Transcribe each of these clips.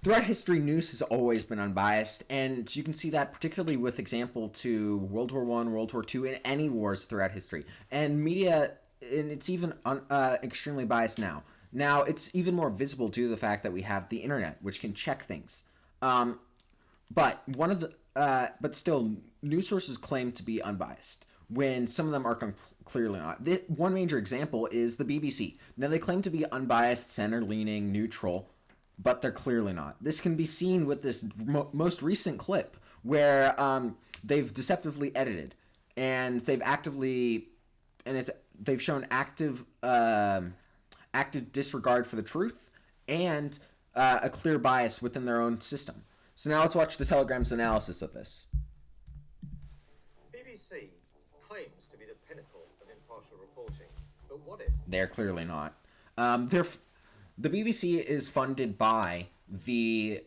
Throughout history, news has always been unbiased, and you can see that particularly with example to World War I, World War II, and any wars throughout history. And media, and it's even extremely biased now. Now, it's even more visible due to the fact that we have the internet, which can check things. But still, news sources claim to be unbiased when some of them are clearly not. One major example is the BBC. Now, they claim to be unbiased, center-leaning, neutral, but they're clearly not. This can be seen with this most recent clip where they've deceptively edited, and they've shown active disregard for the truth and a clear bias within their own system. So now let's watch the Telegram's analysis of this. BBC claims to be the pinnacle of impartial reporting, but what if? They're clearly not. The BBC is funded by the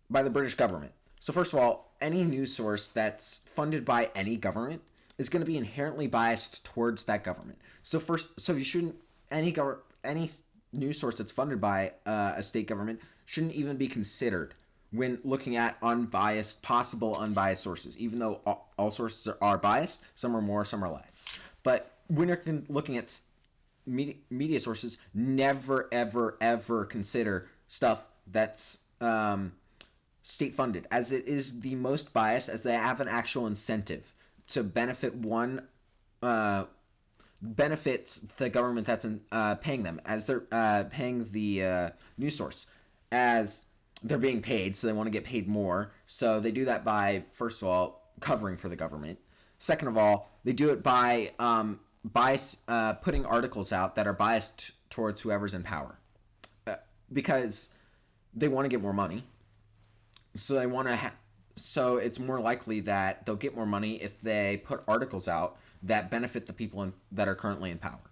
British government. So first of all, any news source that's funded by any government is going to be inherently biased towards that government. So you shouldn't any news source that's funded by a state government shouldn't even be considered when looking at possible unbiased sources, even though all sources are biased. Some are more, some are less. But when you're looking at media sources, never, ever, ever consider stuff that's state-funded, as it is the most biased, as they have an actual incentive to benefits the government that's paying them, as they're paying the news source, as they're being paid, so they want to get paid more. So they do that by, first of all, covering for the government. Second of all, they do it by putting articles out that are biased towards whoever's in power, because they want to get more money. So they want to. So it's more likely that they'll get more money if they put articles out that benefit the people that are currently in power.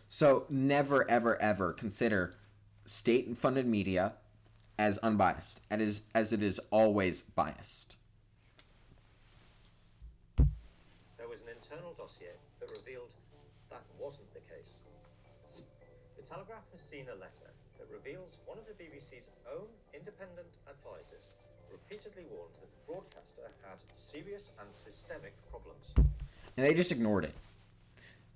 So never, ever, ever consider state-funded media as unbiased, as it is always biased. There was an internal dossier that revealed that wasn't the case. The Telegraph has seen a letter that reveals one of the BBC's own independent advisors repeatedly warned that the broadcaster had serious and systemic problems. And they just ignored it.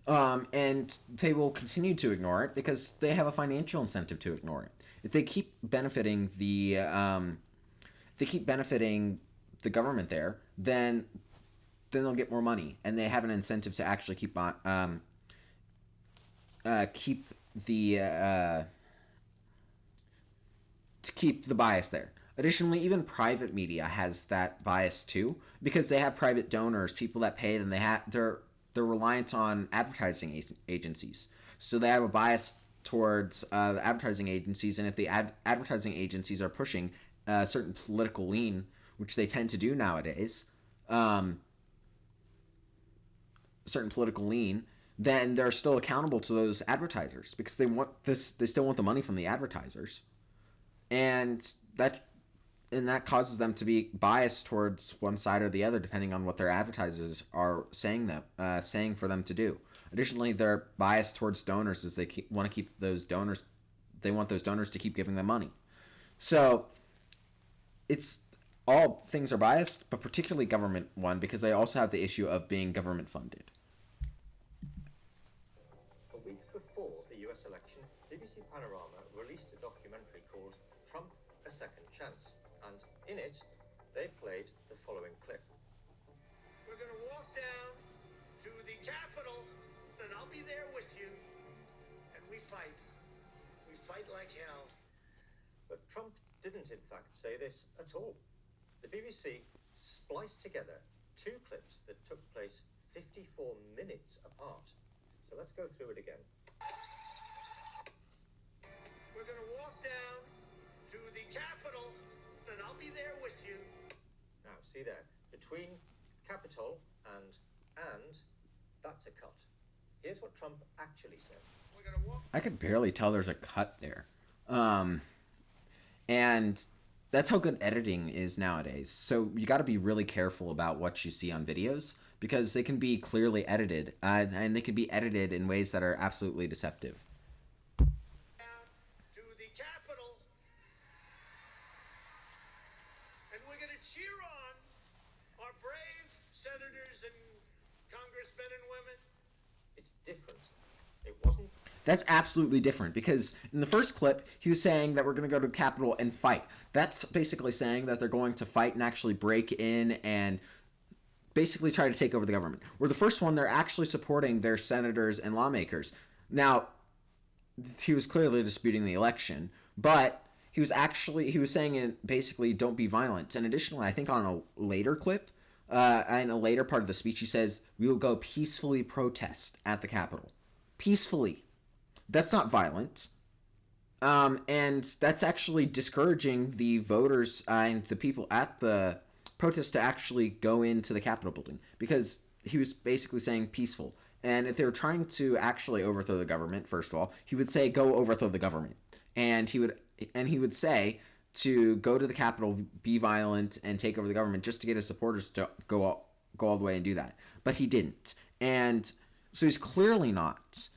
And they will continue to ignore it because they have a financial incentive to ignore it. If they keep benefiting the government there, then they'll get more money, and they have an incentive to actually keep the bias there. Additionally, even private media has that bias too, because they have private donors, people that pay them. They're reliant on advertising agencies, so they have a bias towards the advertising agencies. And if the advertising agencies are pushing a certain political lean, which they tend to do nowadays, certain political lean, then they're still accountable to those advertisers because they still want the money from the advertisers, and that causes them to be biased towards one side or the other, depending on what their advertisers are saying for them to do. Additionally, they're biased towards donors, as they want to keep those donors. They want those donors to keep giving them money. So, all things are biased, but particularly government one, because they also have the issue of being government funded. A week before the US election, BBC Panorama released a documentary called Trump: A Second Chance. And in it, they played the following clip. We're going to walk down to the Capitol, and I'll be there with you. And we fight. We fight like hell. But Trump didn't, in fact, say this at all. The BBC spliced together two clips that took place 54 minutes apart. So let's go through it again. We're going to walk down to the Capitol, and I'll be there with you. Now, see there, between Capitol and, that's a cut. Here's what Trump actually said. We're going to walk. I could barely tell there's a cut there. And that's how good editing is nowadays. So you got to be really careful about what you see on videos, because they can be clearly edited, and they can be edited in ways that are absolutely deceptive. Down to the Capitol. cheer on our brave senators and congressmen and women. It's different. It wasn't. That's absolutely different, because in the first clip, he was saying that we're going to go to the Capitol and fight. That's basically saying that they're going to fight and actually break in and basically try to take over the government. Where the first one, they're actually supporting their senators and lawmakers. Now, he was clearly disputing the election, but he was saying it basically, don't be violent. And additionally, I think on a later clip, in a later part of the speech, he says, we will go peacefully protest at the Capitol. Peacefully. That's not violent. And that's actually discouraging the voters and the people at the protest to actually go into the Capitol building, because he was basically saying peaceful. And if they were trying to actually overthrow the government, first of all, he would say, go overthrow the government. And he would say to go to the Capitol, be violent, and take over the government, just to get his supporters to go all the way and do that. But he didn't. And so he's clearly not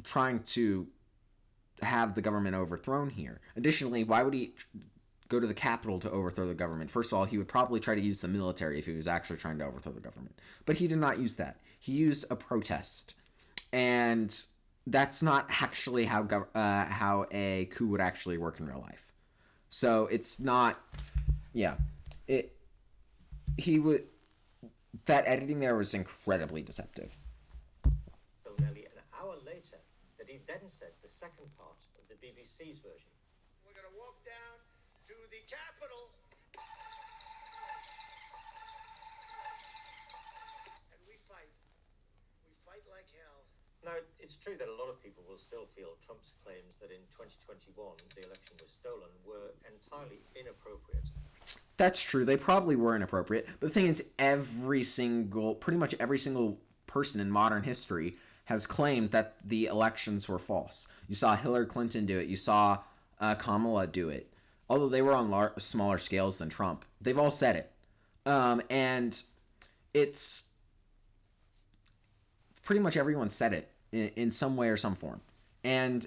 trying to have the government overthrown here. Additionally, why would he go to the Capitol to overthrow the government? First of all, he would probably try to use the military if he was actually trying to overthrow the government. But he did not use that. He used a protest. And that's not actually how a coup would actually work in real life. So it's not, that editing there was incredibly deceptive. So nearly an hour later, that he then said the second part of the BBC's version. We're going to walk down to the Capitol, and we fight. We fight like hell. Now, it's true that a lot of people will still feel Trump's claims that in 2021 the election was stolen were entirely inappropriate. That's true. They probably were inappropriate. But the thing is, pretty much every single person in modern history has claimed that the elections were false. You saw Hillary Clinton do it. You saw Kamala do it. Although they were on smaller scales than Trump. They've all said it. And it's pretty much everyone said it in some way or some form. And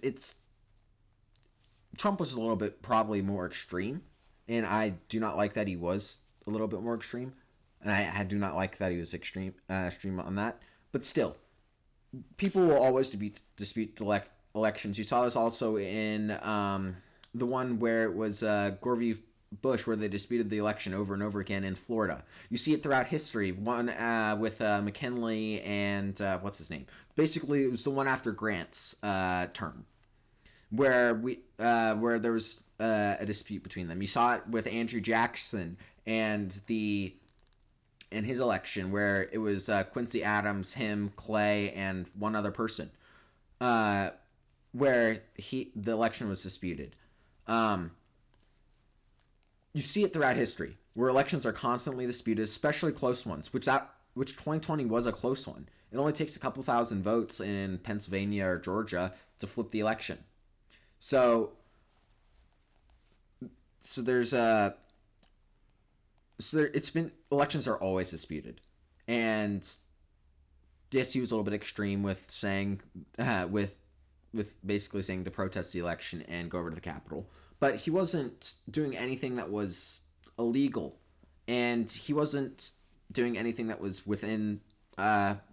Trump was a little bit probably more extreme. And I do not like that he was a little bit more extreme. And I do not like that he was extreme on that. But still, people will always dispute elections. You saw this also in the one where it was Gore v. Bush, where they disputed the election over and over again in Florida. You see it throughout history. One with McKinley and what's his name? Basically, it was the one after Grant's term, where there was a dispute between them. You saw it with Andrew Jackson and his election, where it was Quincy Adams, him, Clay, and one other person, where the election was disputed. You see it throughout history, where elections are constantly disputed, especially close ones, which 2020 was a close one. It only takes a couple thousand votes in Pennsylvania or Georgia to flip the election. So elections are always disputed. And yes, he was a little bit extreme with saying, with basically saying to protest the election and go over to the Capitol. But he wasn't doing anything that was illegal. And he wasn't doing anything that was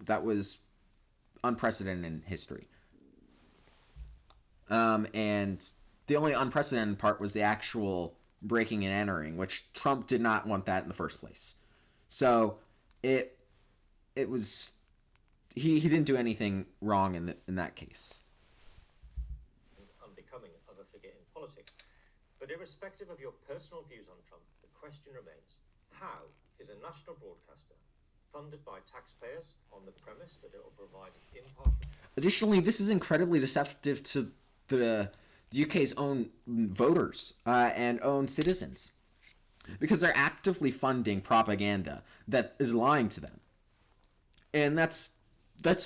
that was unprecedented in history. And the only unprecedented part was the actual breaking and entering, which Trump did not want that in the first place. So it was he didn't do anything wrong in that case. Unbecoming of a figure in politics. But irrespective of your personal views on Trump, the question remains: how is a national broadcaster funded by taxpayers on the premise that it will provide impartial? Additionally, this is incredibly deceptive to the UK's own voters and own citizens, because they're actively funding propaganda that is lying to them, and that's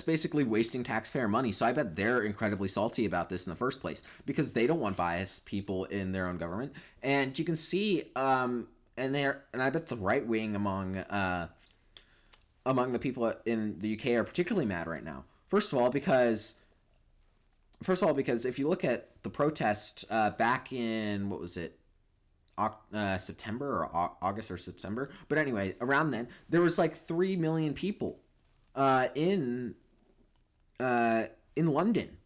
basically wasting taxpayer money. So I bet they're incredibly salty about this in the first place, because they don't want biased people in their own government. And you can see, and I bet the right wing among the people in the UK are particularly mad right now. First of all, because if you look at the protest back in, what was it, September or August or September. But anyway, around then, there was like 3 million people uh, in in London.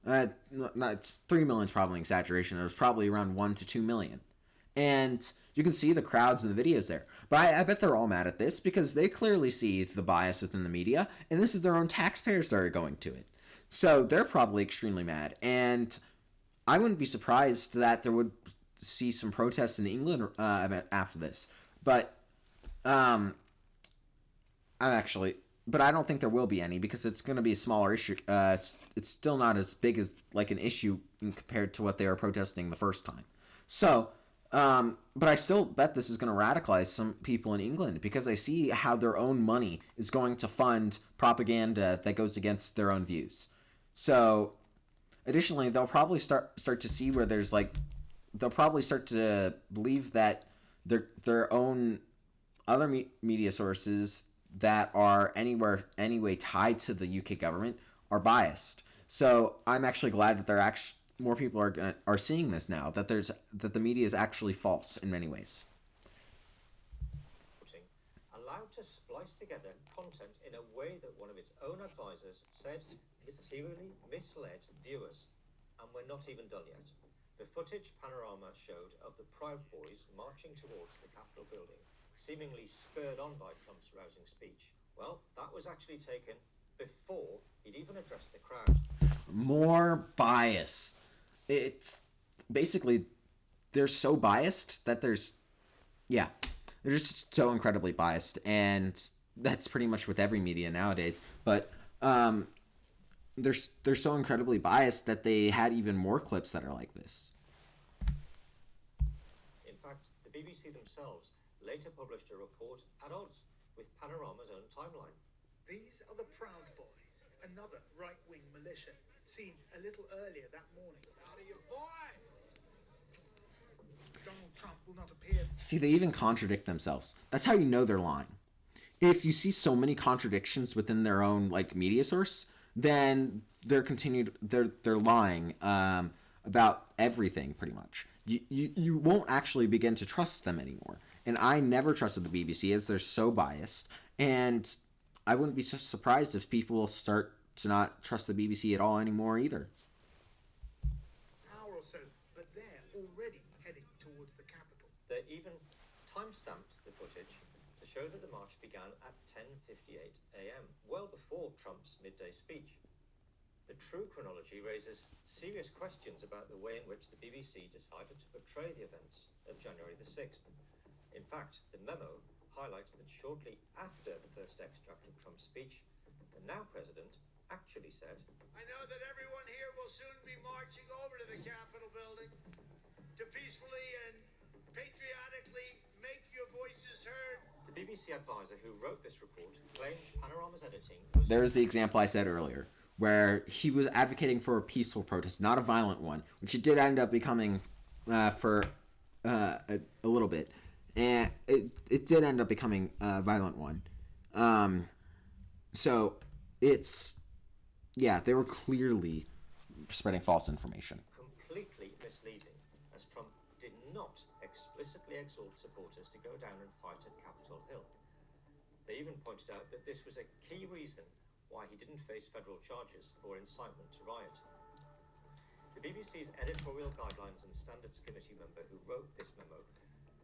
Not 3 million is probably an exaggeration. It was probably around 1 to 2 million. And you can see the crowds in the videos there. But I bet they're all mad at this because they clearly see the bias within the media, and this is their own taxpayers that are going to it. So they're probably extremely mad. And I wouldn't be surprised that there would see some protests in England after this. But I'm actually, but I don't think there will be any because it's going to be a smaller issue. It's still not as big as like an issue compared to what they were protesting the first time. So, but I still bet this is going to radicalize some people in England because I see how their own money is going to fund propaganda that goes against their own views. So, additionally, they'll probably start to see where there's like, they'll probably start to believe that their own other media sources that are anyway tied to the UK government are biased. So I'm actually glad that more people are seeing this now, that the media is actually false in many ways. Allowed to splice together content in a way that one of its own advisors said materially misled viewers. And we're not even done yet. The footage Panorama showed of the Proud Boys marching towards the Capitol building, seemingly spurred on by Trump's rousing speech. Well, that was actually taken before he'd even addressed the crowd. More bias. It's basically, they're so biased that they're just so incredibly biased, and that's pretty much with every media nowadays. But they're so incredibly biased that they had even more clips that are like this. In fact, the BBC themselves later published a report at odds with Panorama's own timeline. These are the Proud Boys, another right-wing militia, seen a little earlier that morning. Out of your boy! Donald Trump will not appear. See, they even contradict themselves. That's how you know they're lying. If you see so many contradictions within their own like media source, then they're lying about everything pretty much. You won't actually begin to trust them anymore. And I never trusted the BBC as they're so biased. And I wouldn't be so surprised if people start to not trust the BBC at all anymore either. Hour or so, but they're already heading towards the Capitol. They even time-stamped the footage to show that the march began at 10:58 a.m., well before Trump's midday speech. The true chronology raises serious questions about the way in which the BBC decided to portray the events of January the 6th. In fact, the memo highlights that shortly after the first extract of Trump's speech, the now president actually said, I know that everyone here will soon be marching over to the Capitol building to peacefully and patriotically make your voices heard. The BBC advisor who wrote this report claimed Panorama's editing was... There's the example I said earlier, where he was advocating for a peaceful protest, not a violent one, which it did end up becoming for a little bit. And it did end up becoming a violent one. So it's, yeah, they were clearly spreading false information. Completely misleading, as Trump did not explicitly exhort supporters to go down and fight at Capitol Hill. They even pointed out that this was a key reason why he didn't face federal charges for incitement to riot. The BBC's editorial guidelines and standards committee member who wrote this memo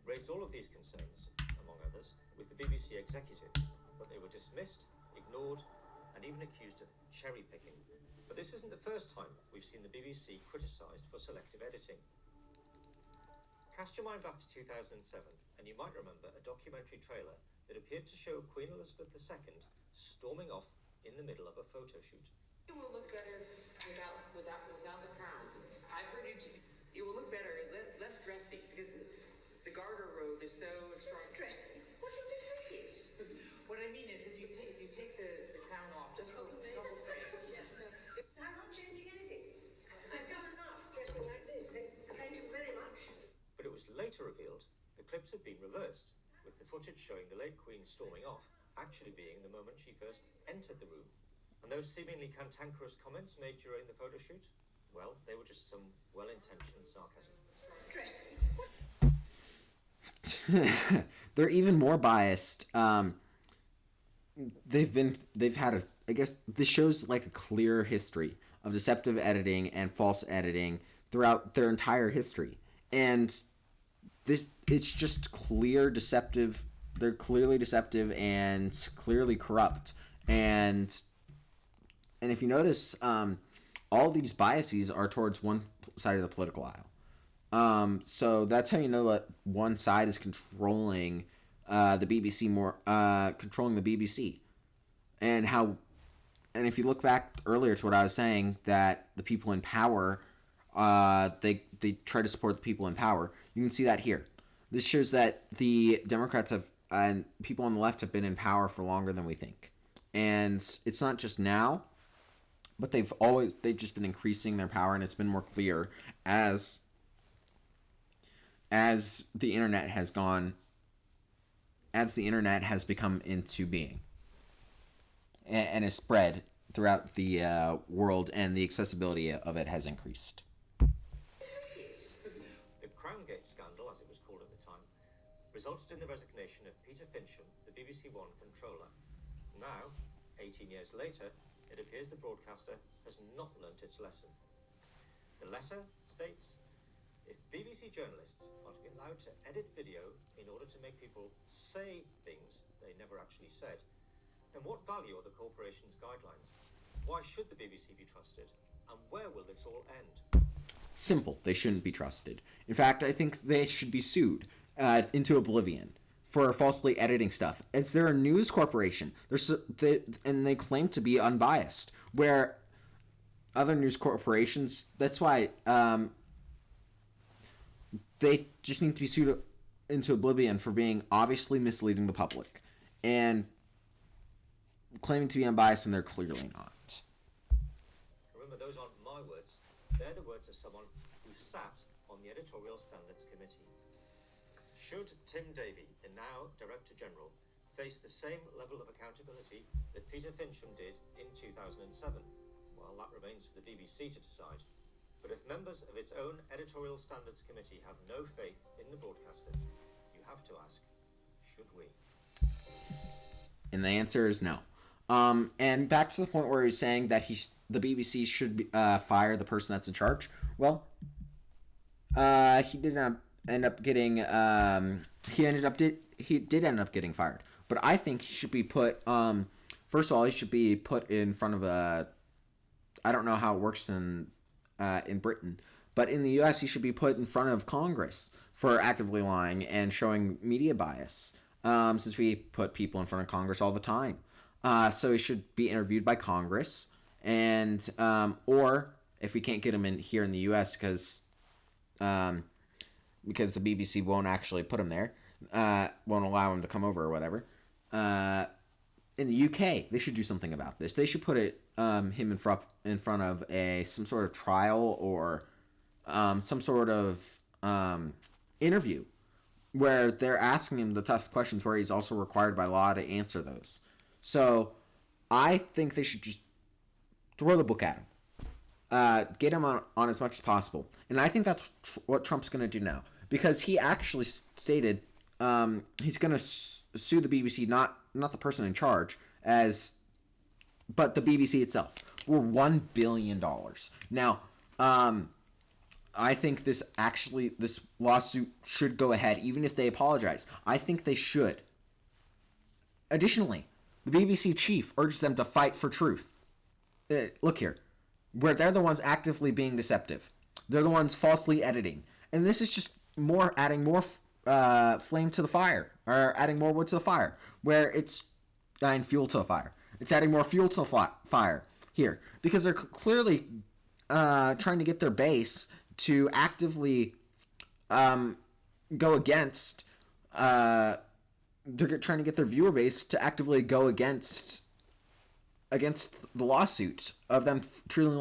raised all of these concerns, among others, with the BBC executive, but they were dismissed, ignored, and even accused of cherry-picking. But this isn't the first time we've seen the BBC criticised for selective editing. Cast your mind back to 2007, and you might remember a documentary trailer that appeared to show Queen Elizabeth II storming off in the middle of a photo shoot. It will look better without the crown. I've heard it will look better, less dressy, because the garter robe is so strong. Dressy? What do you think this is? What I mean is, if you take the crown off, just for a couple frames. I'm not changing anything. I've done enough dressing like this. Thank you very much. But it was later revealed the clips had been reversed, with the footage showing the late Queen storming off actually being the moment she first entered the room. And those seemingly cantankerous comments made during the photo shoot, well, they were just some well-intentioned sarcasm. Dressy? they're even more biased. They've had a, I guess this shows like a clear history of deceptive editing and false editing throughout their entire history. And it's just clear deceptive. They're clearly deceptive and clearly corrupt. And if you notice, all these biases are towards one side of the political aisle. So that's how you know that one side is controlling the BBC more, controlling the BBC, and if you look back earlier to what I was saying, that the people in power, they try to support the people in power. You can see that here. This shows that the Democrats and people on the left have been in power for longer than we think, and it's not just now, but they've just been increasing their power, and it's been more clear as the internet has become into being and has spread throughout the world, and the accessibility of it has increased. The Crowngate scandal, as it was called at the time, resulted in the resignation of Peter Fincham, the BBC One controller. Now, 18 years later, it appears the broadcaster has not learnt its lesson. The letter states, if BBC journalists are to be allowed to edit video in order to make people say things they never actually said, then what value are the corporation's guidelines? Why should the BBC be trusted? And where will this all end? Simple. They shouldn't be trusted. In fact, I think they should be sued into oblivion for falsely editing stuff. As they're a news corporation, and they claim to be unbiased, where other news corporations, that's why they just need to be sued into oblivion for being obviously misleading the public and claiming to be unbiased when they're clearly not. Remember, those aren't my words. They're the words of someone who sat on the Editorial Standards Committee. Should Tim Davie, the now Director General, face the same level of accountability that Peter Fincham did in 2007? Well, that remains for the BBC to decide. But if members of its own Editorial Standards Committee have no faith in the broadcaster, you have to ask, should we? And the answer is no. And back to the point where he's saying that the BBC should fire the person that's in charge. Well, he did not end up getting. He did end up getting fired. But I think he should be put. First of all, he should be put in front of a. I don't know how it works in Britain, but in the U.S., he should be put in front of Congress for actively lying and showing media bias. Since we put people in front of Congress all the time. So he should be interviewed by Congress, and or if we can't get him in here in the U.S. because the BBC won't actually put him there, won't allow him to come over or whatever. In the UK, they should do something about this. They should put him in front of some sort of trial or some sort of interview where they're asking him the tough questions, where he's also required by law to answer those. So I think they should just throw the book at him. Get him on as much as possible. And I think that's what Trump's going to do now. Because he actually stated he's going to sue the BBC, not the person in charge, but the BBC itself, for $1 billion. Now, I think this lawsuit should go ahead, even if they apologize. I think they should. Additionally, the BBC chief urged them to fight for truth. Look here, where they're the ones actively being deceptive. They're the ones falsely editing. And this is just adding more flame to the fire, or adding more wood to the fire, where it's adding fuel to the fire. It's adding more fuel to the fire here, because they're clearly trying to get their base to actively go against. They're trying to get their viewer base to actively go against the lawsuit of them clearly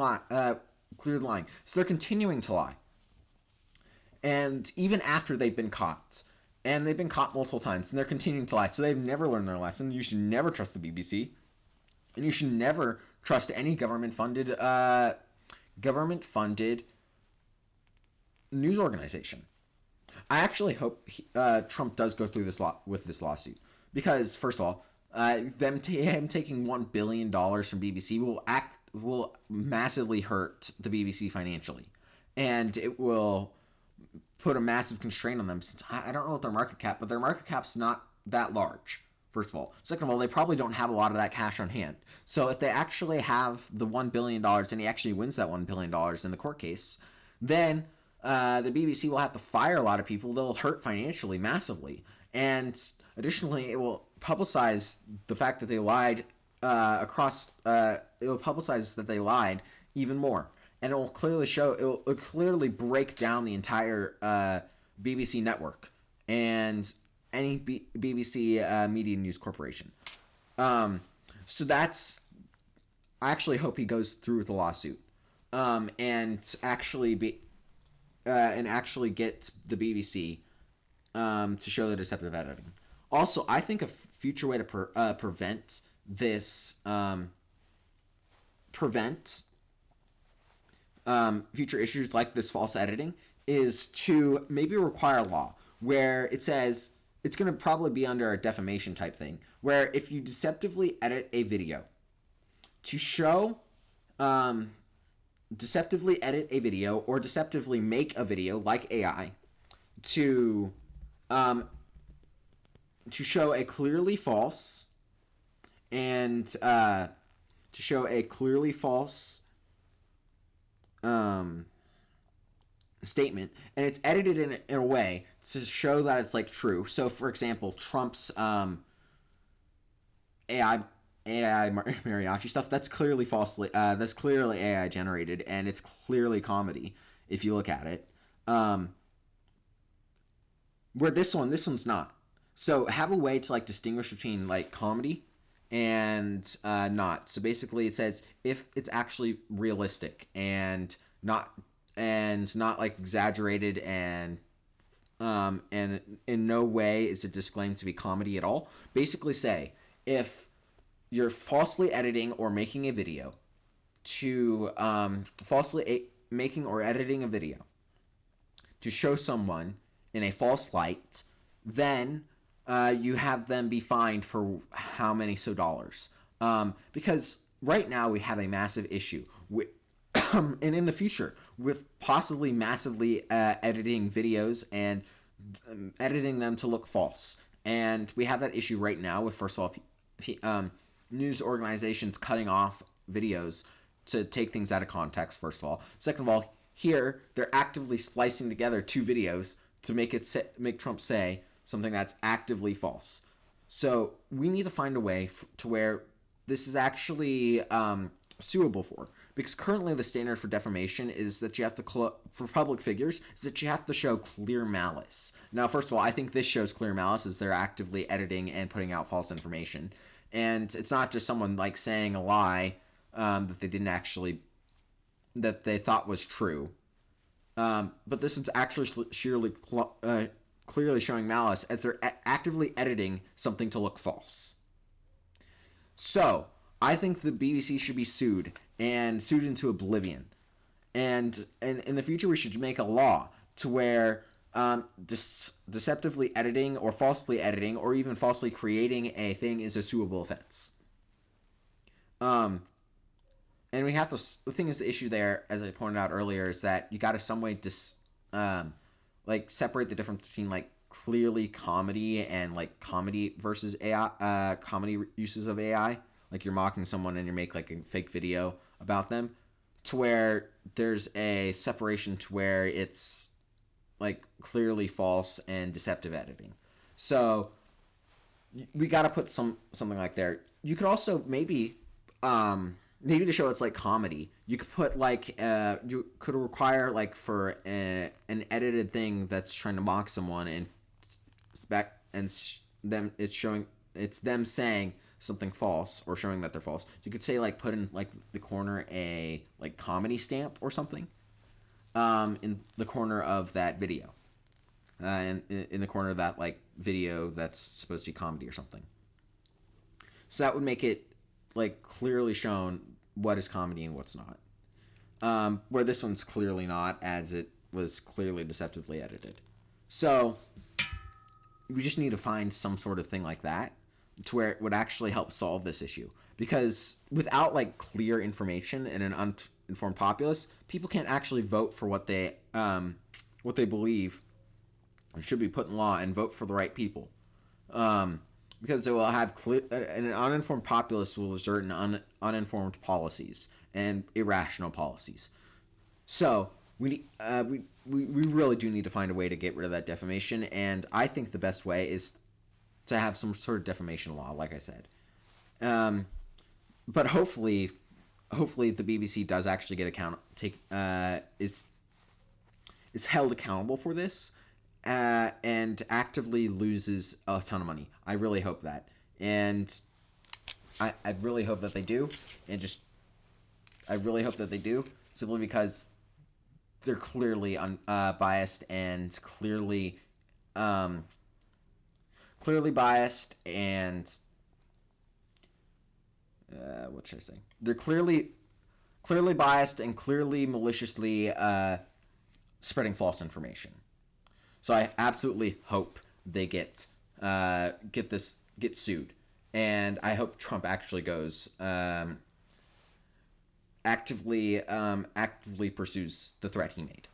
lying. So they're continuing to lie. And even after they've been caught, and they've been caught multiple times, and they're continuing to lie, so they've never learned their lesson. You should never trust the BBC, and you should never trust any government-funded news organization. I actually hope Trump does go through with this lawsuit because, first of all, him taking $1 billion from BBC will massively hurt the BBC financially, and it will put a massive constraint on them. Since I don't know what their market cap, but their market cap's not that large. First of all, second of all, they probably don't have a lot of that cash on hand. So if they actually have the $1 billion and he actually wins that $1 billion in the court case, then the BBC will have to fire a lot of people. They'll hurt financially massively. And additionally, it will publicize the fact that they lied it will publicize that they lied even more. And it will clearly break down the entire BBC network and any BBC Media News Corporation. So that's... I actually hope he goes through with the lawsuit. And actually get the BBC to show the deceptive editing. Also, I think a future way to prevent this, future issues like this false editing is to maybe require a law where it says it's going to probably be under a defamation type thing, where if you deceptively edit a video to show, deceptively edit a video or deceptively make a video like AI to show a clearly false and to show a clearly false statement, and it's edited in a way to show that it's like true. So, for example, Trump's AI mariachi stuff, that's clearly falsely that's clearly AI generated, and it's clearly comedy if you look at it. Where this one's not. So have a way to like distinguish between like comedy and not. So basically, it says if it's actually realistic and not like exaggerated and in no way is it disclaimed to be comedy at all. Basically, say if you're falsely editing or making a video to making or editing a video to show someone in a false light, then you have them be fined for how many dollars. Because right now we have a massive issue with, and in the future with possibly massively editing videos and editing them to look false. And we have that issue right now with, first of all, news organizations cutting off videos to take things out of context, first of all. Second of all, here they're actively splicing together two videos to make Trump say something that's actively false. So we need to find a way to where this is actually suable for. Because currently the standard for defamation is that you have to, for public figures, is that you have to show clear malice. Now, first of all, I think this shows clear malice as they're actively editing and putting out false information. And it's not just someone like saying a lie that they didn't actually, that they thought was true. But this is actually clearly showing malice as they're actively editing something to look false. So, I think the BBC should be sued into oblivion. And in the future, we should make a law to where deceptively editing or falsely editing or even falsely creating a thing is a suable offense. And we have to. The thing is, the issue there, as I pointed out earlier, is that you got to some way like separate the difference between like clearly comedy and like comedy versus AI, comedy uses of AI. Like you're mocking someone and you make like a fake video about them, to where there's a separation to where it's like clearly false and deceptive editing. So we got to put something like there. You could also maybe to show it's like comedy, you could put like you could require like for an edited thing that's trying to mock someone and it's them saying something false or showing that they're false. You could say like put in like the corner a like comedy stamp or something in the corner of that video, and in the corner of that like video that's supposed to be comedy or something. So that would make it like clearly shown what is comedy and what's not. Where this one's clearly not, as it was clearly deceptively edited. So we just need to find some sort of thing like that to where it would actually help solve this issue. Because without like clear information and an uninformed populace, people can't actually vote for what they believe should be put in law and vote for the right people. Because they will have an uninformed populace will result in uninformed policies and irrational policies. So we really do need to find a way to get rid of that defamation, and I think the best way is to have some sort of defamation law, like I said. But hopefully the BBC does actually get is held accountable for this, and actively loses a ton of money. I really hope that, and I really hope that they do, I really hope that they do, simply because they're clearly biased and clearly biased and what should I say? They're clearly biased and clearly maliciously spreading false information. So I absolutely hope they get sued, and I hope Trump actually goes actively pursues the threat he made.